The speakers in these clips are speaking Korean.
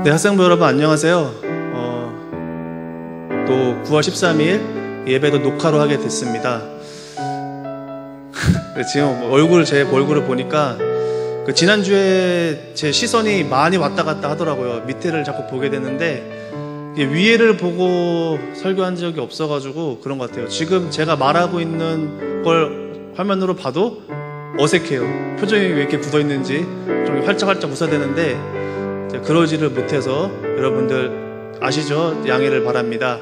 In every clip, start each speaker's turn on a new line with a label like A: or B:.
A: 네, 학생부 여러분 안녕하세요. 또 9월 13일 예배도 녹화로 하게 됐습니다. 지금 제 얼굴을 보니까 지난주에 제 시선이 많이 왔다 갔다 하더라고요. 밑에를 자꾸 보게 되는데 위에를 보고 설교한 적이 없어가지고 그런 것 같아요. 지금 제가 말하고 있는 걸 화면으로 봐도 어색해요. 표정이 왜 이렇게 굳어있는지 좀 활짝활짝 웃어야 되는데 그러지를 못해서 여러분들 아시죠? 양해를 바랍니다.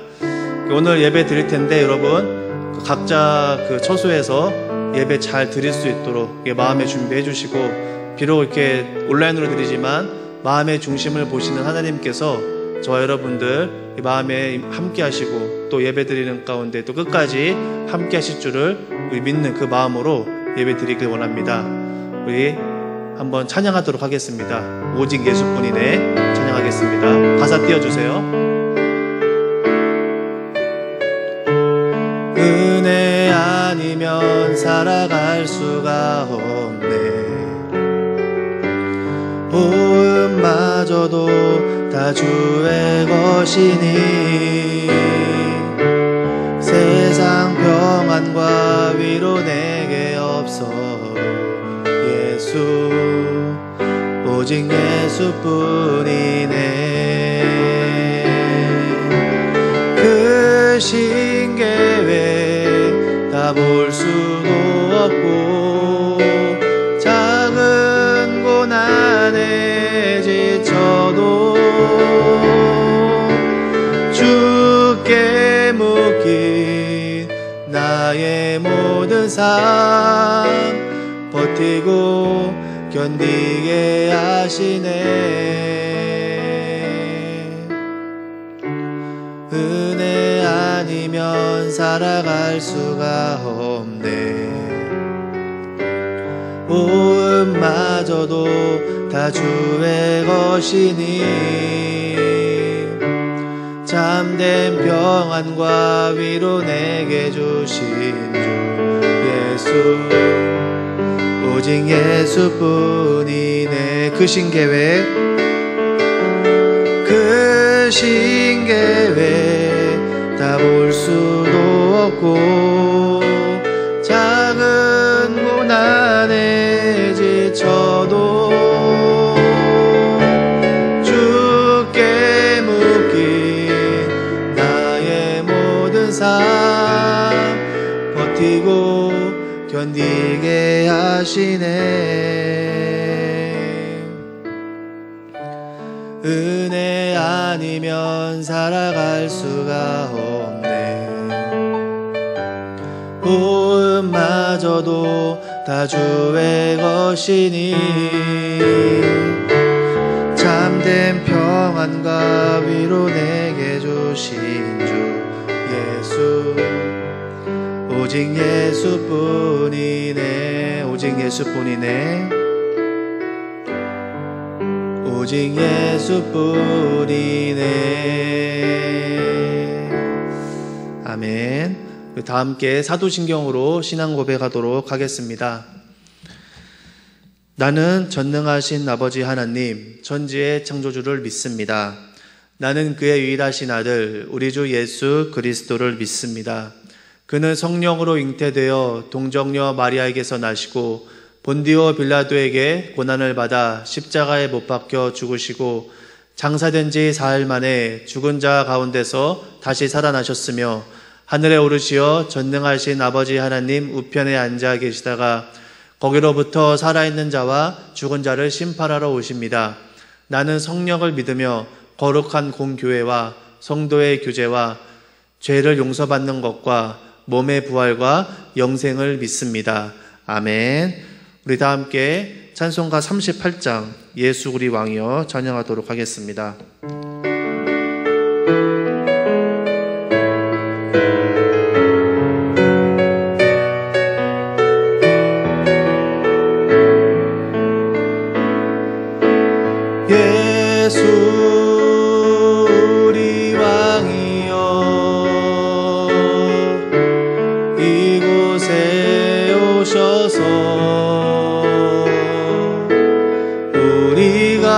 A: 오늘 예배 드릴 텐데 여러분 각자 처소에서 예배 잘 드릴 수 있도록 마음의 준비해 주시고, 비록 이렇게 온라인으로 드리지만 마음의 중심을 보시는 하나님께서 저와 여러분들 마음에 함께 하시고 또 예배 드리는 가운데 또 끝까지 함께 하실 줄을 믿는 그 마음으로 예배 드리길 원합니다. 우리 한번 찬양하도록 하겠습니다. 오직 예수뿐이네 찬양하겠습니다. 가사 띄워주세요. 은혜 아니면 살아갈 수가 없네. 보음마저도 다 주의 것이니 세상 평안과 위로 내게 없어. 예수 오직 예수뿐이네. 그 신계획 다 볼 수도 없고 작은 고난에 지쳐도 주께 묶인 나의 모든 삶 버티고 견디게 하시네. 은혜 아니면 살아갈 수가 없네. 보음마저도 다 주의 것이니 참된 평안과 위로 내게 주신 주 예수 오직 예수뿐이네. 그 신계획 다 볼 수도 없고 작은 고난에 지쳐도 주께 묶인 나의 모든 삶 버티고 견디게 하시네. 은혜 아니면 살아갈 수가 없네. 보음마저도 다 주의 것이니 참된 평안과 위로 내게 주신 주 예수 오직 예수뿐이네. 오직 예수뿐이네. 오직 예수뿐이네. 아멘. 다 함께 사도신경으로 신앙 고백하도록 하겠습니다. 나는 전능하신 아버지 하나님 전지의 창조주를 믿습니다. 나는 그의 유일하신 아들 우리 주 예수 그리스도를 믿습니다. 그는 성령으로 잉태되어 동정녀 마리아에게서 나시고 본디오 빌라도에게 고난을 받아 십자가에 못 박혀 죽으시고 장사된 지 사흘 만에 죽은 자 가운데서 다시 살아나셨으며 하늘에 오르시어 전능하신 아버지 하나님 우편에 앉아 계시다가 거기로부터 살아있는 자와 죽은 자를 심판하러 오십니다. 나는 성령을 믿으며 거룩한 공교회와 성도의 교제와 죄를 용서받는 것과 몸의 부활과 영생을 믿습니다. 아멘. 우리 다 함께 찬송가 38장 예수 우리 왕이여 찬양하도록 하겠습니다. 예수 우리 왕이여 이곳에 오셔서 우리가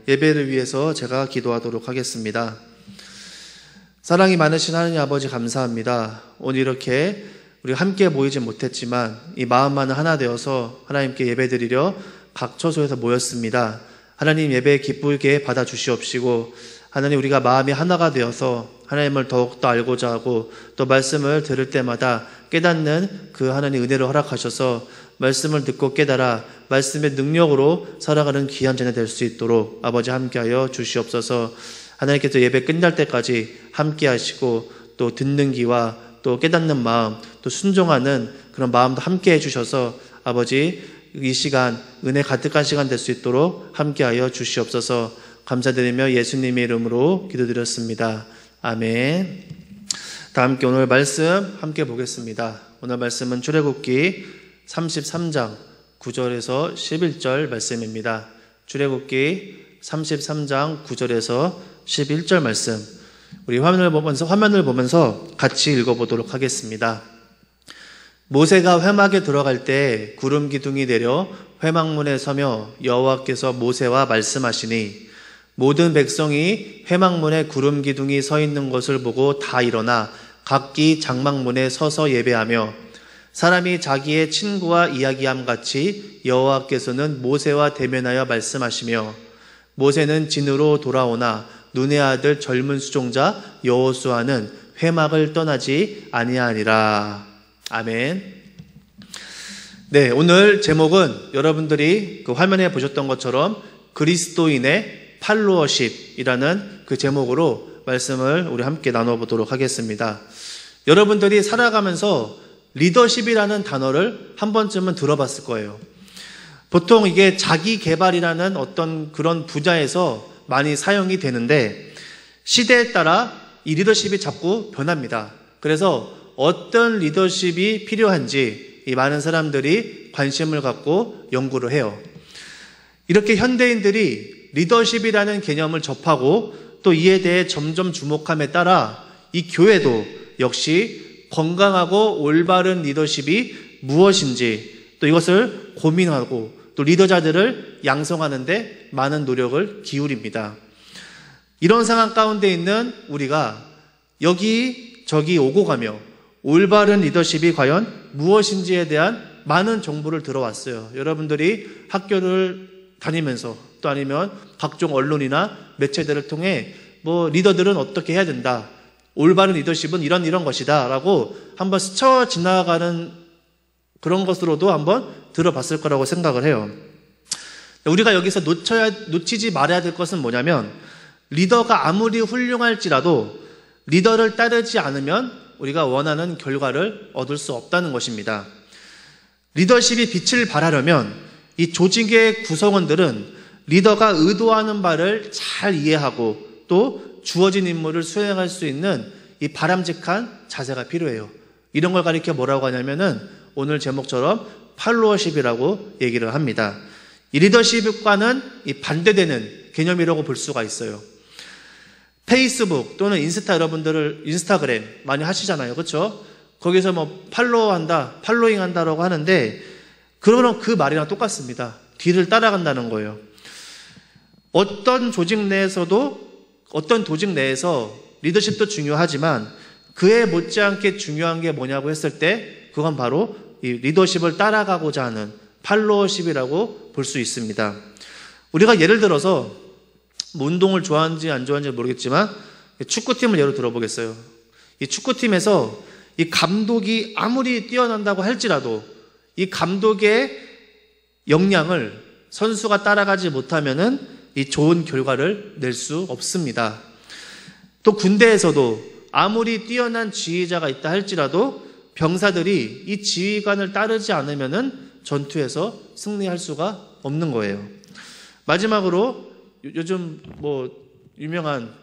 A: 예배를 위해서 제가 기도하도록 하겠습니다. 사랑이 많으신 하나님 아버지 감사합니다. 오늘 이렇게 우리 함께 모이지 못했지만 이 마음만은 하나 되어서 하나님께 예배드리려 각 처소에서 모였습니다. 하나님 예배 기쁘게 받아주시옵시고 하나님 우리가 마음이 하나가 되어서 하나님을 더욱더 알고자 하고 또 말씀을 들을 때마다 깨닫는 그 하나님 은혜를 허락하셔서 말씀을 듣고 깨달아 말씀의 능력으로 살아가는 귀한 자녀 될 수 있도록 아버지 함께하여 주시옵소서. 하나님께서 예배 끝날 때까지 함께 하시고 또 듣는 귀와 또 깨닫는 마음 또 순종하는 그런 마음도 함께 해주셔서 아버지 이 시간 은혜 가득한 시간 될 수 있도록 함께하여 주시옵소서. 감사드리며 예수님의 이름으로 기도드렸습니다. 아멘. 다 함께 오늘 말씀 함께 보겠습니다. 오늘 말씀은 출애굽기 33장 9절에서 11절 말씀입니다. 출애굽기 33장 9절에서 11절 말씀 우리 화면을 보면서 같이 읽어보도록 하겠습니다. 모세가 회막에 들어갈 때 구름 기둥이 내려 회막문에 서며 여호와께서 모세와 말씀하시니 모든 백성이 회막문에 구름 기둥이 서 있는 것을 보고 다 일어나 각기 장막문에 서서 예배하며 사람이 자기의 친구와 이야기함 같이 여호와께서는 모세와 대면하여 말씀하시며 모세는 진으로 돌아오나 눈의 아들 젊은 수종자 여호수아는 회막을 떠나지 아니하니라. 아멘. 네, 오늘 제목은 여러분들이 그 화면에 보셨던 것처럼 그리스도인의 팔로워십이라는 그 제목으로 말씀을 우리 함께 나눠보도록 하겠습니다. 여러분들이 살아가면서 리더십이라는 단어를 한 번쯤은 들어봤을 거예요. 보통 이게 자기 개발이라는 어떤 그런 분야에서 많이 사용이 되는데 시대에 따라 이 리더십이 자꾸 변합니다. 그래서 어떤 리더십이 필요한지 이 많은 사람들이 관심을 갖고 연구를 해요. 이렇게 현대인들이 리더십이라는 개념을 접하고 또 이에 대해 점점 주목함에 따라 이 교회도 역시 건강하고 올바른 리더십이 무엇인지 또 이것을 고민하고 또 리더자들을 양성하는 데 많은 노력을 기울입니다. 이런 상황 가운데 있는 우리가 여기저기 오고 가며 올바른 리더십이 과연 무엇인지에 대한 많은 정보를 들어왔어요. 여러분들이 학교를 다니면서 또 아니면 각종 언론이나 매체들을 통해 뭐 리더들은 어떻게 해야 된다. 올바른 리더십은 이런 것이다 라고 한번 스쳐 지나가는 그런 것으로도 한번 들어봤을 거라고 생각을 해요. 우리가 여기서 놓치지 말아야 될 것은 뭐냐면 리더가 아무리 훌륭할지라도 리더를 따르지 않으면 우리가 원하는 결과를 얻을 수 없다는 것입니다. 리더십이 빛을 발하려면 이 조직의 구성원들은 리더가 의도하는 바를 잘 이해하고 또 주어진 임무를 수행할 수 있는 이 바람직한 자세가 필요해요. 이런 걸 가리켜 뭐라고 하냐면은 오늘 제목처럼 팔로워십이라고 얘기를 합니다. 이 리더십과는 이 반대되는 개념이라고 볼 수가 있어요. 페이스북 또는 인스타그램 많이 하시잖아요. 그렇죠? 거기서 뭐 팔로잉 한다라고 하는데 그러면 그 말이랑 똑같습니다. 뒤를 따라간다는 거예요. 어떤 조직 내에서 리더십도 중요하지만 그에 못지않게 중요한 게 뭐냐고 했을 때 그건 바로 이 리더십을 따라가고자 하는 팔로워십이라고 볼 수 있습니다. 우리가 예를 들어서 뭐 운동을 좋아하는지 안 좋아하는지 모르겠지만 축구팀을 예로 들어보겠어요. 이 축구팀에서 이 감독이 아무리 뛰어난다고 할지라도 이 감독의 역량을 선수가 따라가지 못하면은 이 좋은 결과를 낼 수 없습니다. 또 군대에서도 아무리 뛰어난 지휘자가 있다 할지라도 병사들이 이 지휘관을 따르지 않으면은 전투에서 승리할 수가 없는 거예요. 마지막으로 요즘 뭐 유명한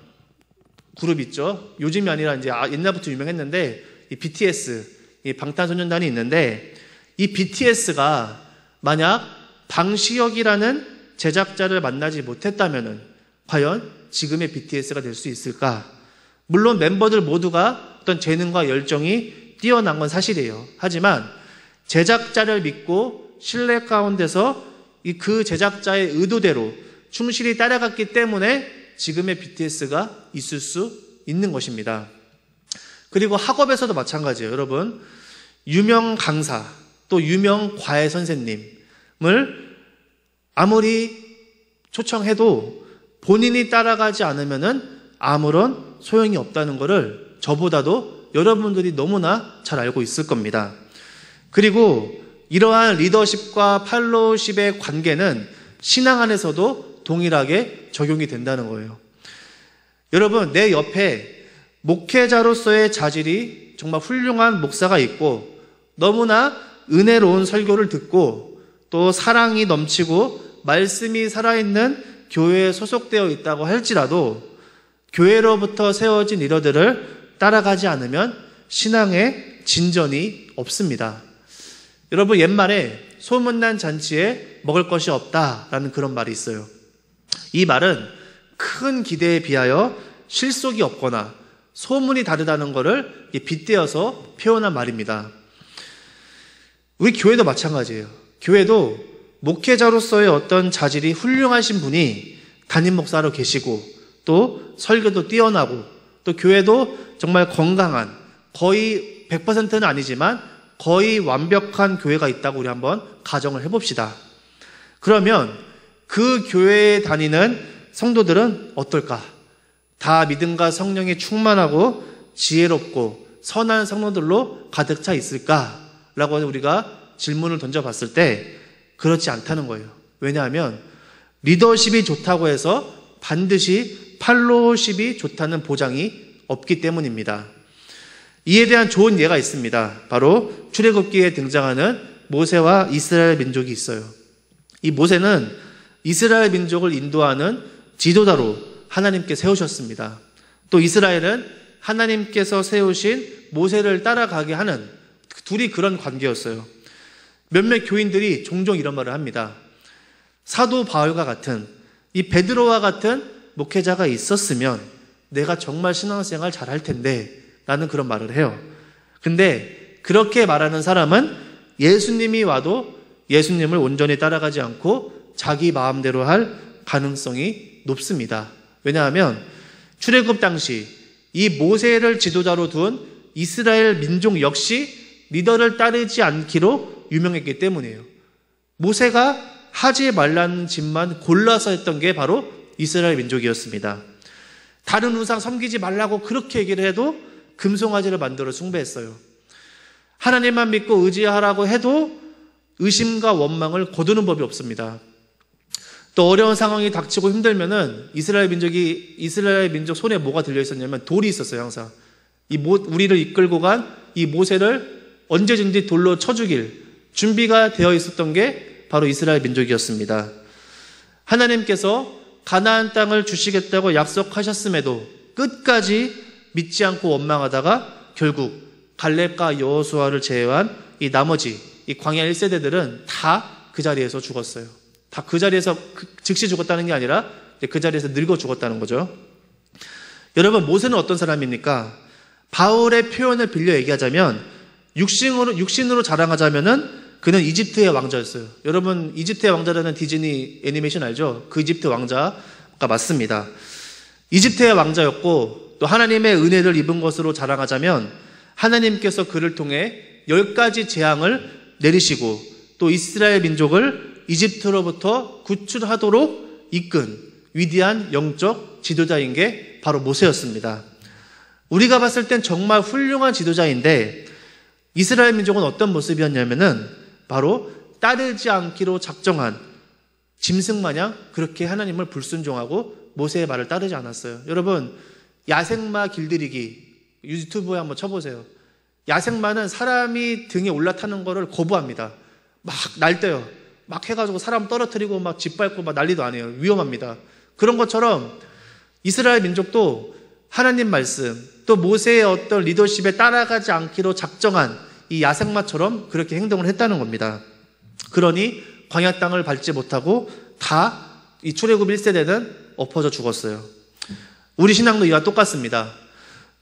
A: 그룹 있죠. 요즘이 아니라 이제 옛날부터 유명했는데 이 BTS, 이 방탄소년단이 있는데 이 BTS가 만약 방시혁이라는 제작자를 만나지 못했다면은 과연 지금의 BTS가 될 수 있을까? 물론 멤버들 모두가 어떤 재능과 열정이 뛰어난 건 사실이에요. 하지만 제작자를 믿고 신뢰 가운데서 그 제작자의 의도대로 충실히 따라갔기 때문에 지금의 BTS가 있을 수 있는 것입니다. 그리고 학업에서도 마찬가지예요. 여러분, 유명 강사 또 유명 과외 선생님을 아무리 초청해도 본인이 따라가지 않으면은 아무런 소용이 없다는 것을 저보다도 여러분들이 너무나 잘 알고 있을 겁니다. 그리고 이러한 리더십과 팔로우십의 관계는 신앙 안에서도 동일하게 적용이 된다는 거예요. 여러분, 내 옆에 목회자로서의 자질이 정말 훌륭한 목사가 있고 너무나 은혜로운 설교를 듣고 또 사랑이 넘치고 말씀이 살아있는 교회에 소속되어 있다고 할지라도 교회로부터 세워진 리더들을 따라가지 않으면 신앙에 진전이 없습니다. 여러분, 옛말에 소문난 잔치에 먹을 것이 없다라는 그런 말이 있어요. 이 말은 큰 기대에 비하여 실속이 없거나 소문이 다르다는 것을 빗대어서 표현한 말입니다. 우리 교회도 마찬가지예요. 교회도 목회자로서의 어떤 자질이 훌륭하신 분이 담임 목사로 계시고 또 설교도 뛰어나고 또 교회도 정말 건강한 거의 100%는 아니지만 거의 완벽한 교회가 있다고 우리 한번 가정을 해봅시다. 그러면 그 교회에 다니는 성도들은 어떨까? 다 믿음과 성령에 충만하고 지혜롭고 선한 성도들로 가득 차 있을까라고 우리가 질문을 던져봤을 때 그렇지 않다는 거예요. 왜냐하면 리더십이 좋다고 해서 반드시 팔로우십이 좋다는 보장이 없기 때문입니다. 이에 대한 좋은 예가 있습니다. 바로 출애굽기에 등장하는 모세와 이스라엘 민족이 있어요. 이 모세는 이스라엘 민족을 인도하는 지도자로 하나님께 세우셨습니다. 또 이스라엘은 하나님께서 세우신 모세를 따라가게 하는 둘이 그런 관계였어요. 몇몇 교인들이 종종 이런 말을 합니다. 사도 바울과 같은 이 베드로와 같은 목회자가 있었으면 내가 정말 신앙생활 잘할 텐데 라는 그런 말을 해요. 근데 그렇게 말하는 사람은 예수님이 와도 예수님을 온전히 따라가지 않고 자기 마음대로 할 가능성이 높습니다. 왜냐하면 출애굽 당시 이 모세를 지도자로 둔 이스라엘 민족 역시 리더를 따르지 않기로 유명했기 때문이에요. 모세가 하지 말라는 짓만 골라서 했던 게 바로 이스라엘 민족이었습니다. 다른 우상 섬기지 말라고 그렇게 얘기를 해도 금송아지를 만들어 숭배했어요. 하나님만 믿고 의지하라고 해도 의심과 원망을 거두는 법이 없습니다. 또 어려운 상황이 닥치고 힘들면은 이스라엘 민족 손에 뭐가 들려 있었냐면 돌이 있었어요. 항상 우리를 이끌고 간 이 모세를 언제든지 돌로 쳐 죽일 준비가 되어 있었던 게 바로 이스라엘 민족이었습니다. 하나님께서 가나안 땅을 주시겠다고 약속하셨음에도 끝까지 믿지 않고 원망하다가 결국 갈렙과 여호수아를 제외한 이 나머지 이 광야 1세대들은 다 그 자리에서 죽었어요. 다 그 자리에서 즉시 죽었다는 게 아니라 그 자리에서 늙어 죽었다는 거죠. 여러분, 모세는 어떤 사람입니까? 바울의 표현을 빌려 얘기하자면 육신으로 자랑하자면은 그는 이집트의 왕자였어요. 여러분, 이집트의 왕자라는 디즈니 애니메이션 알죠? 그 이집트 왕자가 맞습니다. 이집트의 왕자였고 또 하나님의 은혜를 입은 것으로 자랑하자면 하나님께서 그를 통해 10가지 재앙을 내리시고 또 이스라엘 민족을 이집트로부터 구출하도록 이끈 위대한 영적 지도자인 게 바로 모세였습니다. 우리가 봤을 땐 정말 훌륭한 지도자인데 이스라엘 민족은 어떤 모습이었냐면은 바로 따르지 않기로 작정한 짐승마냥 그렇게 하나님을 불순종하고 모세의 말을 따르지 않았어요. 여러분, 야생마 길들이기 유튜브에 한번 쳐보세요. 야생마는 사람이 등에 올라타는 거를 거부합니다. 막 날뛰어요. 막 해가지고 사람 떨어뜨리고 막 짓밟고 막 난리도 아니에요. 위험합니다. 그런 것처럼 이스라엘 민족도 하나님 말씀 또 모세의 어떤 리더십에 따라가지 않기로 작정한 이 야생마처럼 그렇게 행동을 했다는 겁니다. 그러니 광야 땅을 밟지 못하고 다 이 출애굽 1세대는 엎어져 죽었어요. 우리 신앙도 이와 똑같습니다.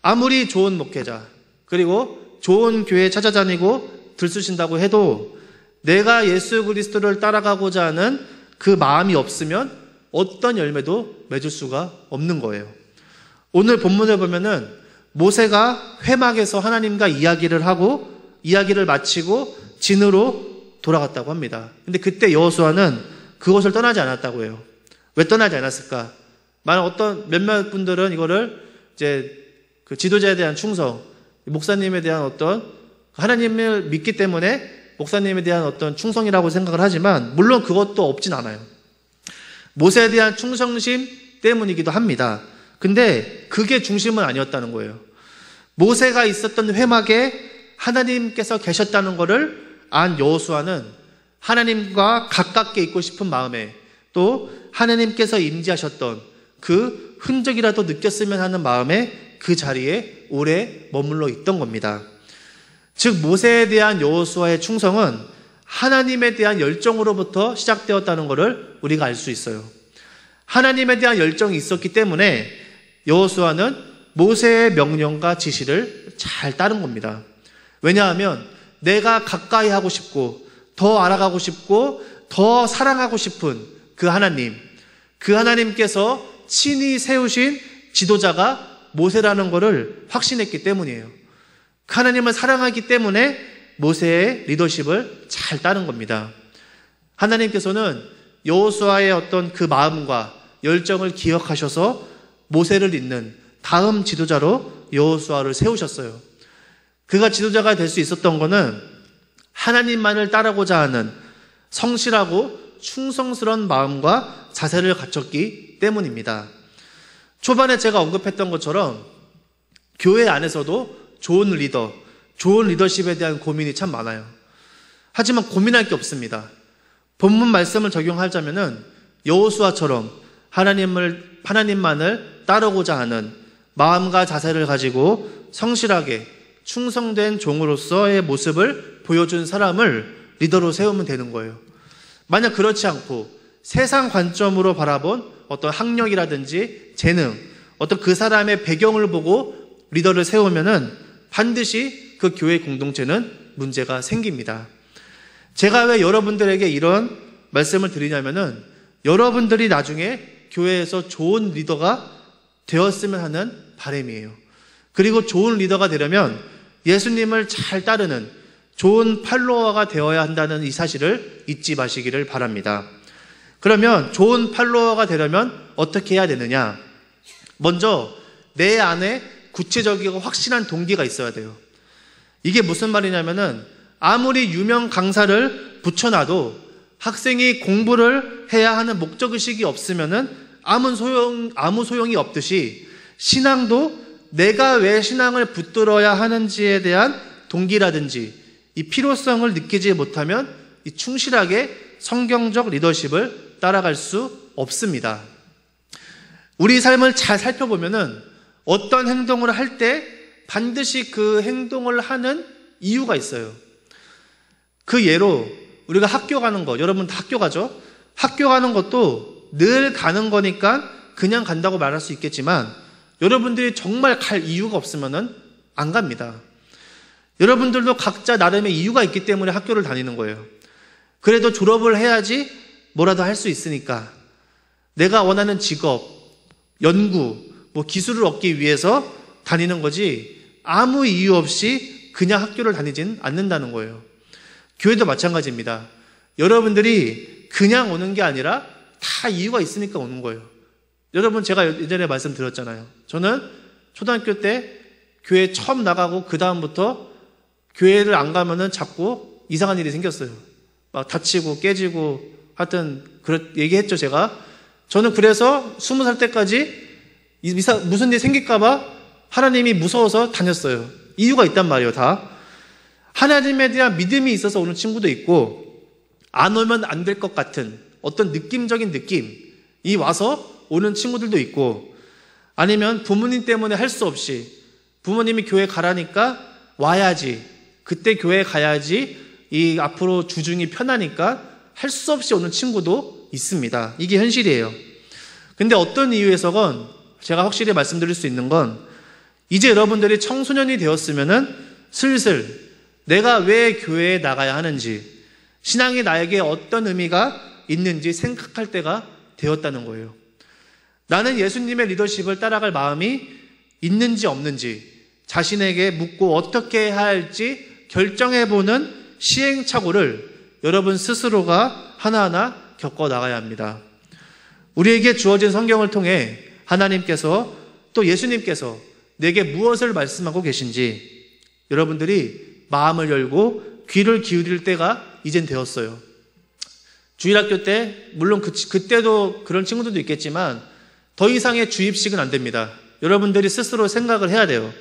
A: 아무리 좋은 목회자 그리고 좋은 교회 찾아다니고 들쑤신다고 해도 내가 예수 그리스도를 따라가고자 하는 그 마음이 없으면 어떤 열매도 맺을 수가 없는 거예요. 오늘 본문에 보면은 모세가 회막에서 하나님과 이야기를 하고 이야기를 마치고 진으로 돌아갔다고 합니다. 근데 그때 여호수아는 그곳을 떠나지 않았다고 해요. 왜 떠나지 않았을까? 몇몇 분들은 이거를 이제 그 지도자에 대한 충성, 목사님에 대한 어떤 하나님을 믿기 때문에 목사님에 대한 어떤 충성이라고 생각을 하지만 물론 그것도 없진 않아요. 모세에 대한 충성심 때문이기도 합니다. 근데 그게 중심은 아니었다는 거예요. 모세가 있었던 회막에 하나님께서 계셨다는 것을 안 여호수아는 하나님과 가깝게 있고 싶은 마음에 또 하나님께서 임재하셨던 그 흔적이라도 느꼈으면 하는 마음에 그 자리에 오래 머물러 있던 겁니다. 즉 모세에 대한 여호수아의 충성은 하나님에 대한 열정으로부터 시작되었다는 것을 우리가 알 수 있어요. 하나님에 대한 열정이 있었기 때문에 여호수아는 모세의 명령과 지시를 잘 따른 겁니다. 왜냐하면 내가 가까이 하고 싶고 더 알아가고 싶고 더 사랑하고 싶은 그 하나님께서 친히 세우신 지도자가 모세라는 것을 확신했기 때문이에요. 그 하나님을 사랑하기 때문에 모세의 리더십을 잘 따른 겁니다. 하나님께서는 여호수아의 어떤 그 마음과 열정을 기억하셔서 모세를 잇는 다음 지도자로 여호수아를 세우셨어요. 그가 지도자가 될 수 있었던 것은 하나님만을 따르고자 하는 성실하고 충성스러운 마음과 자세를 갖췄기 때문입니다. 초반에 제가 언급했던 것처럼 교회 안에서도 좋은 리더십에 대한 고민이 참 많아요. 하지만 고민할 게 없습니다. 본문 말씀을 적용하자면은 여호수아처럼 하나님만을 따르고자 하는 마음과 자세를 가지고 성실하게 충성된 종으로서의 모습을 보여준 사람을 리더로 세우면 되는 거예요. 만약 그렇지 않고 세상 관점으로 바라본 어떤 학력이라든지 재능, 어떤 그 사람의 배경을 보고 리더를 세우면은 반드시 그 교회 공동체는 문제가 생깁니다. 제가 왜 여러분들에게 이런 말씀을 드리냐면은 여러분들이 나중에 교회에서 좋은 리더가 되었으면 하는 바람이에요. 그리고 좋은 리더가 되려면 예수님을 잘 따르는 좋은 팔로워가 되어야 한다는 이 사실을 잊지 마시기를 바랍니다. 그러면 좋은 팔로워가 되려면 어떻게 해야 되느냐? 먼저 내 안에 구체적이고 확실한 동기가 있어야 돼요. 이게 무슨 말이냐면은 아무리 유명 강사를 붙여놔도 학생이 공부를 해야 하는 목적의식이 없으면은 아무 소용이 없듯이 신앙도 내가 왜 신앙을 붙들어야 하는지에 대한 동기라든지 이 필요성을 느끼지 못하면 이 충실하게 성경적 리더십을 따라갈 수 없습니다. 우리 삶을 잘 살펴보면은 어떤 행동을 할 때 반드시 그 행동을 하는 이유가 있어요. 그 예로 우리가 학교 가는 거, 여러분 다 학교 가죠? 학교 가는 것도 늘 가는 거니까 그냥 간다고 말할 수 있겠지만 여러분들이 정말 갈 이유가 없으면은 안 갑니다. 여러분들도 각자 나름의 이유가 있기 때문에 학교를 다니는 거예요. 그래도 졸업을 해야지 뭐라도 할 수 있으니까 내가 원하는 직업, 연구, 기술을 얻기 위해서 다니는 거지 아무 이유 없이 그냥 학교를 다니진 않는다는 거예요. 교회도 마찬가지입니다. 여러분들이 그냥 오는 게 아니라 다 이유가 있으니까 오는 거예요. 여러분 제가 예전에 말씀드렸잖아요. 저는 초등학교 때 교회 처음 나가고 그 다음부터 교회를 안 가면은 자꾸 이상한 일이 생겼어요. 막 다치고 깨지고 하여튼 얘기했죠 제가. 저는 그래서 20살 때까지 무슨 일이 생길까봐 하나님이 무서워서 다녔어요. 이유가 있단 말이에요 다. 하나님에 대한 믿음이 있어서 오는 친구도 있고 안 오면 안 될 것 같은 어떤 느낌적인 느낌이 와서 오는 친구들도 있고 아니면 부모님 때문에 할 수 없이 부모님이 교회 가라니까 와야지 그때 교회 가야지 이 앞으로 주중이 편하니까 할 수 없이 오는 친구도 있습니다. 이게 현실이에요. 근데 어떤 이유에서건 제가 확실히 말씀드릴 수 있는 건 이제 여러분들이 청소년이 되었으면은 슬슬 내가 왜 교회에 나가야 하는지 신앙이 나에게 어떤 의미가 있는지 생각할 때가 되었다는 거예요. 나는 예수님의 리더십을 따라갈 마음이 있는지 없는지 자신에게 묻고 어떻게 해야 할지 결정해보는 시행착오를 여러분 스스로가 하나하나 겪어 나가야 합니다. 우리에게 주어진 성경을 통해 하나님께서 또 예수님께서 내게 무엇을 말씀하고 계신지 여러분들이 마음을 열고 귀를 기울일 때가 이젠 되었어요. 주일학교 때 물론 그때도 그런 친구들도 있겠지만 더 이상의 주입식은 안 됩니다. 여러분들이 스스로 생각을 해야 돼요.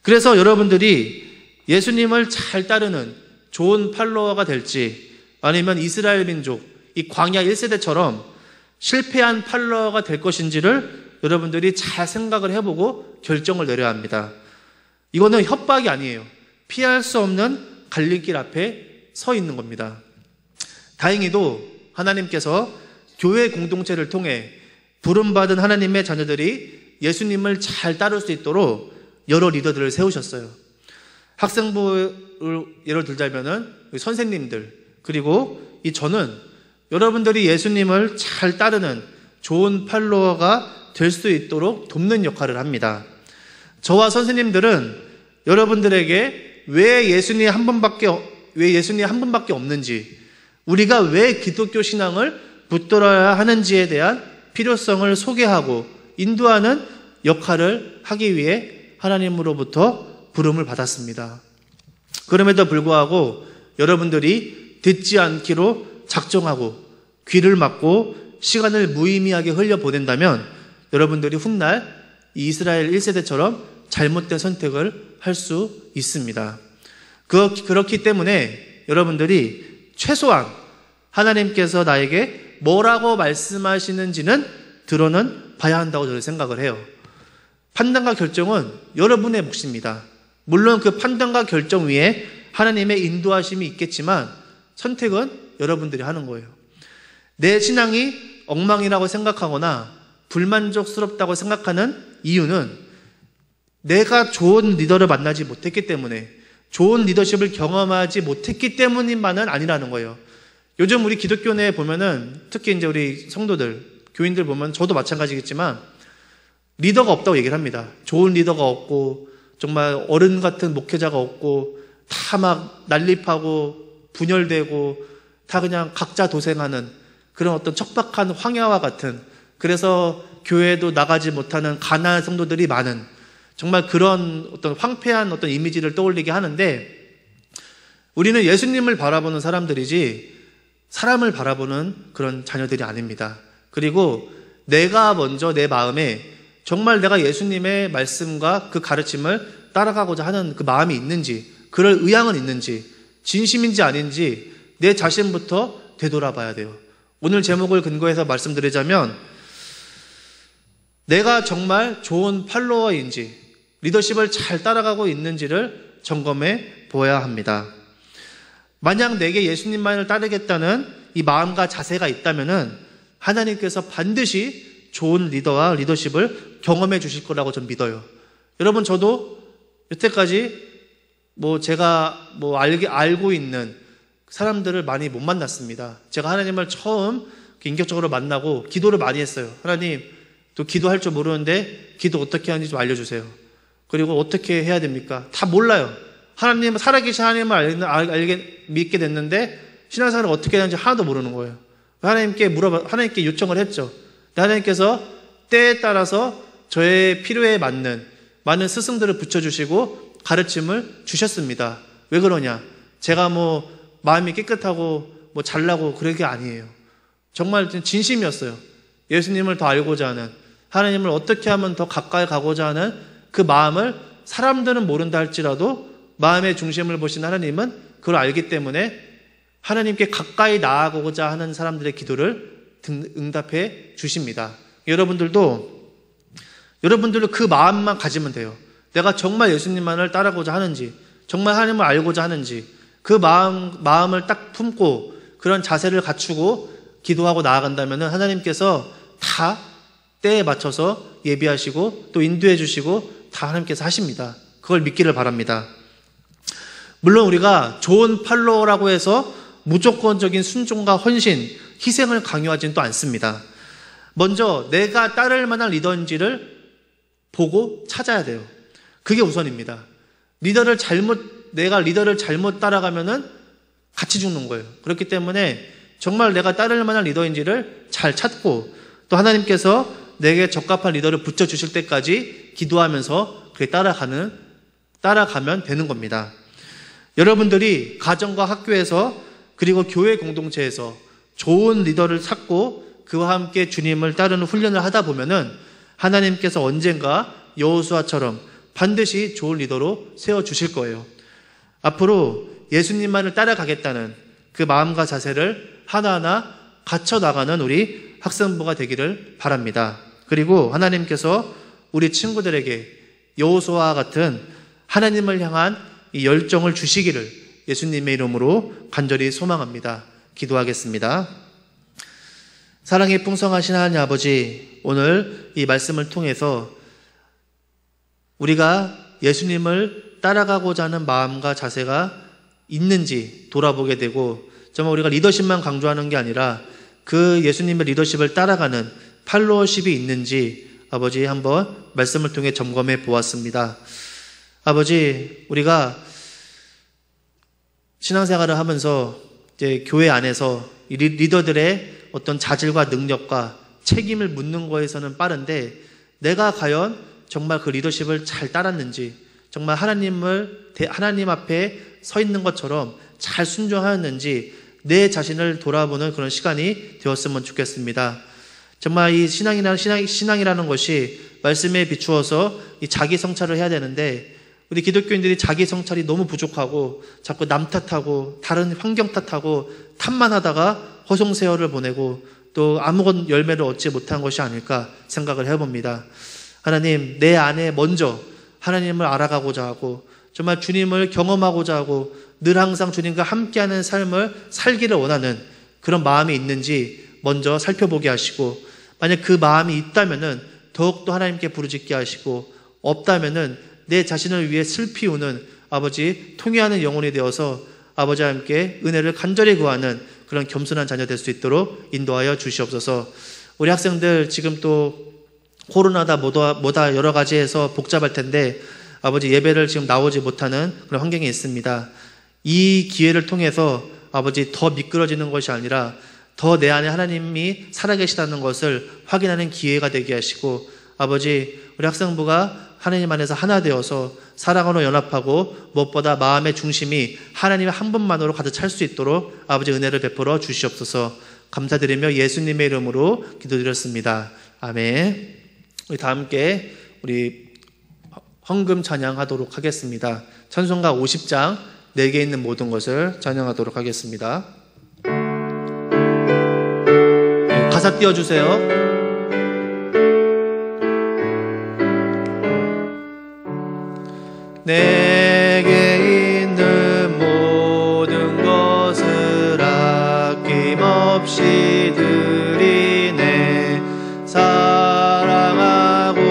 A: 그래서 여러분들이 예수님을 잘 따르는 좋은 팔로워가 될지 아니면 이스라엘 민족 이 광야 1세대처럼 실패한 팔로워가 될 것인지를 여러분들이 잘 생각을 해보고 결정을 내려야 합니다. 이거는 협박이 아니에요. 피할 수 없는 갈림길 앞에 서 있는 겁니다. 다행히도 하나님께서 교회 공동체를 통해 부름받은 하나님의 자녀들이 예수님을 잘 따를 수 있도록 여러 리더들을 세우셨어요. 학생부를 예를 들자면은 선생님들 그리고 저는 여러분들이 예수님을 잘 따르는 좋은 팔로워가 될 수 있도록 돕는 역할을 합니다. 저와 선생님들은 여러분들에게 왜 예수님이 한 분밖에 없는지 우리가 왜 기독교 신앙을 붙들어야 하는지에 대한 필요성을 소개하고 인도하는 역할을 하기 위해 하나님으로부터 부름을 받았습니다. 그럼에도 불구하고 여러분들이 듣지 않기로 작정하고 귀를 막고 시간을 무의미하게 흘려보낸다면 여러분들이 훗날 이스라엘 1세대처럼 잘못된 선택을 할 수 있습니다. 그렇기 때문에 여러분들이 최소한 하나님께서 나에게 뭐라고 말씀하시는지는 들어는 봐야 한다고 저는 생각을 해요. 판단과 결정은 여러분의 몫입니다. 물론 그 판단과 결정 위에 하나님의 인도하심이 있겠지만 선택은 여러분들이 하는 거예요. 내 신앙이 엉망이라고 생각하거나 불만족스럽다고 생각하는 이유는 내가 좋은 리더를 만나지 못했기 때문에 좋은 리더십을 경험하지 못했기 때문인만은 아니라는 거예요. 요즘 우리 기독교 내에 보면은 특히 이제 우리 성도들, 교인들 보면 저도 마찬가지겠지만 리더가 없다고 얘기를 합니다. 좋은 리더가 없고 정말 어른 같은 목회자가 없고 다 막 난립하고 분열되고 다 그냥 각자 도생하는 그런 어떤 척박한 황야와 같은 그래서 교회도 나가지 못하는 가난한 성도들이 많은 정말 그런 어떤 황폐한 어떤 이미지를 떠올리게 하는데 우리는 예수님을 바라보는 사람들이지 사람을 바라보는 그런 자녀들이 아닙니다. 그리고 내가 먼저 내 마음에 정말 내가 예수님의 말씀과 그 가르침을 따라가고자 하는 그 마음이 있는지 그럴 의향은 있는지 진심인지 아닌지 내 자신부터 되돌아봐야 돼요. 오늘 제목을 근거해서 말씀드리자면 내가 정말 좋은 팔로워인지 리더십을 잘 따라가고 있는지를 점검해 보아야 합니다. 만약 내게 예수님만을 따르겠다는 이 마음과 자세가 있다면은 하나님께서 반드시 좋은 리더와 리더십을 경험해 주실 거라고 저는 믿어요. 여러분 저도 여태까지 제가 알고 있는 사람들을 많이 못 만났습니다. 제가 하나님을 처음 인격적으로 만나고 기도를 많이 했어요. 하나님 또 기도할 줄 모르는데 기도 어떻게 하는지 좀 알려주세요. 그리고 어떻게 해야 됩니까? 다 몰라요. 하나님, 살아계신 하나님을 믿게 됐는데 신앙생활을 어떻게 해야 하는지 하나도 모르는 거예요. 하나님께 요청을 했죠. 하나님께서 때에 따라서 저의 필요에 맞는 많은 스승들을 붙여주시고 가르침을 주셨습니다. 왜 그러냐? 제가 마음이 깨끗하고 잘나고 그런 게 아니에요. 정말 진심이었어요. 예수님을 더 알고자 하는, 하나님을 어떻게 하면 더 가까이 가고자 하는 그 마음을 사람들은 모른다 할지라도 마음의 중심을 보신 하나님은 그걸 알기 때문에 하나님께 가까이 나아가고자 하는 사람들의 기도를 응답해 주십니다. 여러분들도 그 마음만 가지면 돼요. 내가 정말 예수님만을 따르고자 하는지, 정말 하나님을 알고자 하는지 그 마음을 딱 품고 그런 자세를 갖추고 기도하고 나아간다면 하나님께서 다 때에 맞춰서 예비하시고 또 인도해 주시고 다 하나님께서 하십니다. 그걸 믿기를 바랍니다. 물론 우리가 좋은 팔로워라고 해서 무조건적인 순종과 헌신, 희생을 강요하지는 또 않습니다. 먼저 내가 따를 만한 리더인지를 보고 찾아야 돼요. 그게 우선입니다. 내가 리더를 잘못 따라가면은 같이 죽는 거예요. 그렇기 때문에 정말 내가 따를 만한 리더인지를 잘 찾고, 또 하나님께서 내게 적합한 리더를 붙여주실 때까지 기도하면서 그렇게 따라가면 되는 겁니다. 여러분들이 가정과 학교에서 그리고 교회 공동체에서 좋은 리더를 찾고 그와 함께 주님을 따르는 훈련을 하다 보면은 하나님께서 언젠가 여호수아처럼 반드시 좋은 리더로 세워주실 거예요. 앞으로 예수님만을 따라가겠다는 그 마음과 자세를 하나하나 갖춰나가는 우리 학생부가 되기를 바랍니다. 그리고 하나님께서 우리 친구들에게 여호수아와 같은 하나님을 향한 이 열정을 주시기를 예수님의 이름으로 간절히 소망합니다. 기도하겠습니다. 사랑이 풍성하신 하나님 아버지, 오늘 이 말씀을 통해서 우리가 예수님을 따라가고자 하는 마음과 자세가 있는지 돌아보게 되고, 정말 우리가 리더십만 강조하는 게 아니라 그 예수님의 리더십을 따라가는 팔로워십이 있는지 아버지 한번 말씀을 통해 점검해 보았습니다. 아버지, 우리가 신앙생활을 하면서 이제 교회 안에서 리더들의 어떤 자질과 능력과 책임을 묻는 거에서는 빠른데, 내가 과연 정말 그 리더십을 잘 따랐는지, 정말 하나님 앞에 서 있는 것처럼 잘 순종하였는지 내 자신을 돌아보는 그런 시간이 되었으면 좋겠습니다. 정말 이 신앙이라는 것이 말씀에 비추어서 이 자기 성찰을 해야 되는데, 우리 기독교인들이 자기 성찰이 너무 부족하고 자꾸 남 탓하고 다른 환경 탓하고 탓만 하다가 허송세월을 보내고 또 아무런 열매를 얻지 못한 것이 아닐까 생각을 해봅니다. 하나님, 내 안에 먼저 하나님을 알아가고자 하고 정말 주님을 경험하고자 하고 늘 항상 주님과 함께하는 삶을 살기를 원하는 그런 마음이 있는지 먼저 살펴보게 하시고, 만약 그 마음이 있다면은 더욱더 하나님께 부르짖게 하시고, 없다면은 내 자신을 위해 슬피 우는 아버지 통회하는 영혼이 되어서 아버지와 함께 은혜를 간절히 구하는 그런 겸손한 자녀 될 수 있도록 인도하여 주시옵소서. 우리 학생들 지금 또 코로나다 뭐다 여러 가지 해서 복잡할 텐데 아버지 예배를 지금 나오지 못하는 그런 환경이 있습니다. 이 기회를 통해서 아버지 더 미끄러지는 것이 아니라 더 내 안에 하나님이 살아계시다는 것을 확인하는 기회가 되게 하시고, 아버지 우리 학생부가 하나님 안에서 하나 되어서 사랑으로 연합하고 무엇보다 마음의 중심이 하나님 한 분만으로 가득 찰 수 있도록 아버지 은혜를 베풀어 주시옵소서. 감사드리며 예수님의 이름으로 기도드렸습니다. 아멘. 우리 다 함께 우리 헌금 찬양하도록 하겠습니다. 찬송가 50장 내게 있는 모든 것을 찬양하도록 하겠습니다. 가사 띄워주세요. 내게 있는 모든 것을 아낌없이 드리네. 사랑하고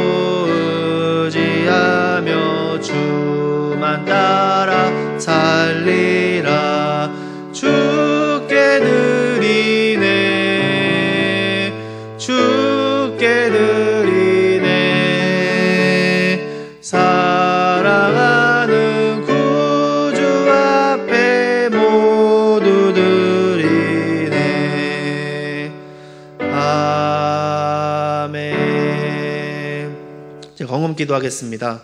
A: 의지하며 주만 따라 살리라. 주께 드리네. 주께 드리네. 사랑하는 구주 앞에 모두 드리네. 아멘. 제가 건금 기도하겠습니다.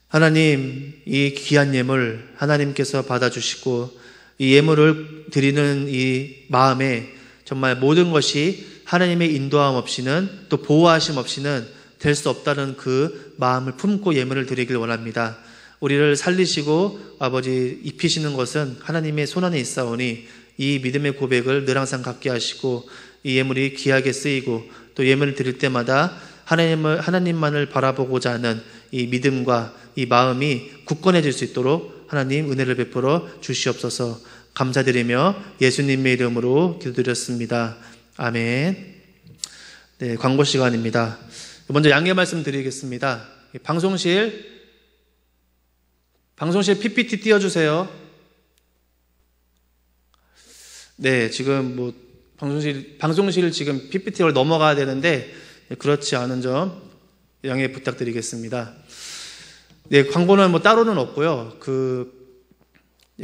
A: 하나님, 이 귀한 예물 하나님께서 받아주시고 이 예물을 드리는 이 마음에 정말 모든 것이 하나님의 인도함 없이는 또 보호하심 없이는 될 수 없다는 그 마음을 품고 예물을 드리길 원합니다. 우리를 살리시고 아버지 입히시는 것은 하나님의 손안에 있사오니 이 믿음의 고백을 늘 항상 갖게 하시고 이 예물이 귀하게 쓰이고 또 예물을 드릴 때마다 하나님만을 바라보고자 하는 이 믿음과 이 마음이 굳건해질 수 있도록 하나님 은혜를 베풀어 주시옵소서. 감사드리며 예수님의 이름으로 기도드렸습니다. 아멘. 네, 광고 시간입니다. 먼저 양해 말씀 드리겠습니다. 방송실 PPT 띄워주세요. 네, 지금 방송실 지금 PPT를 넘어가야 되는데 그렇지 않은 점 양해 부탁드리겠습니다. 네, 광고는 뭐 따로는 없고요.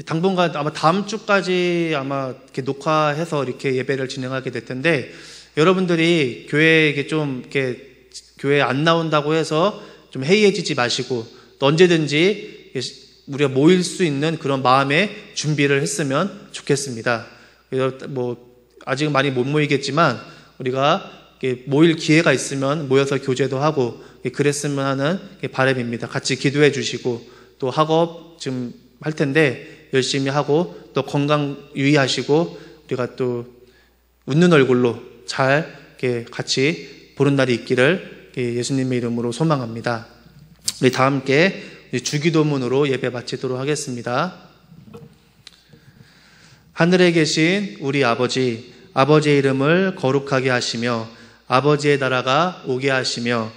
A: 당분간 아마 다음 주까지 아마 이렇게 녹화해서 이렇게 예배를 진행하게 될 텐데, 여러분들이 교회에 좀 이렇게 교회에 안 나온다고 해서 좀 해이해지지 마시고, 또 언제든지 우리가 모일 수 있는 그런 마음의 준비를 했으면 좋겠습니다. 뭐 아직은 많이 못 모이겠지만 우리가 모일 기회가 있으면 모여서 교제도 하고 그랬으면 하는 바람입니다. 같이 기도해 주시고, 또 학업 지금 할 텐데 열심히 하고, 또 건강 유의하시고, 우리가 또 웃는 얼굴로 잘 이렇게 같이 보는 날이 있기를 예수님의 이름으로 소망합니다. 우리 다 함께 주기도문으로 예배 마치도록 하겠습니다. 하늘에 계신 우리 아버지, 아버지의 이름을 거룩하게 하시며 아버지의 나라가 오게 하시며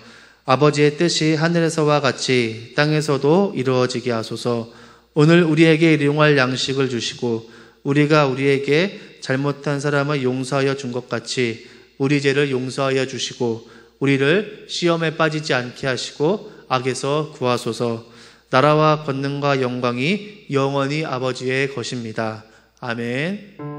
A: 아버지의 뜻이 하늘에서와 같이 땅에서도 이루어지게 하소서. 오늘 우리에게 일용할 양식을 주시고 우리가 우리에게 잘못한 사람을 용서하여 준 것 같이 우리 죄를 용서하여 주시고 우리를 시험에 빠지지 않게 하시고 악에서 구하소서. 나라와 권능과 영광이 영원히 아버지의 것입니다. 아멘.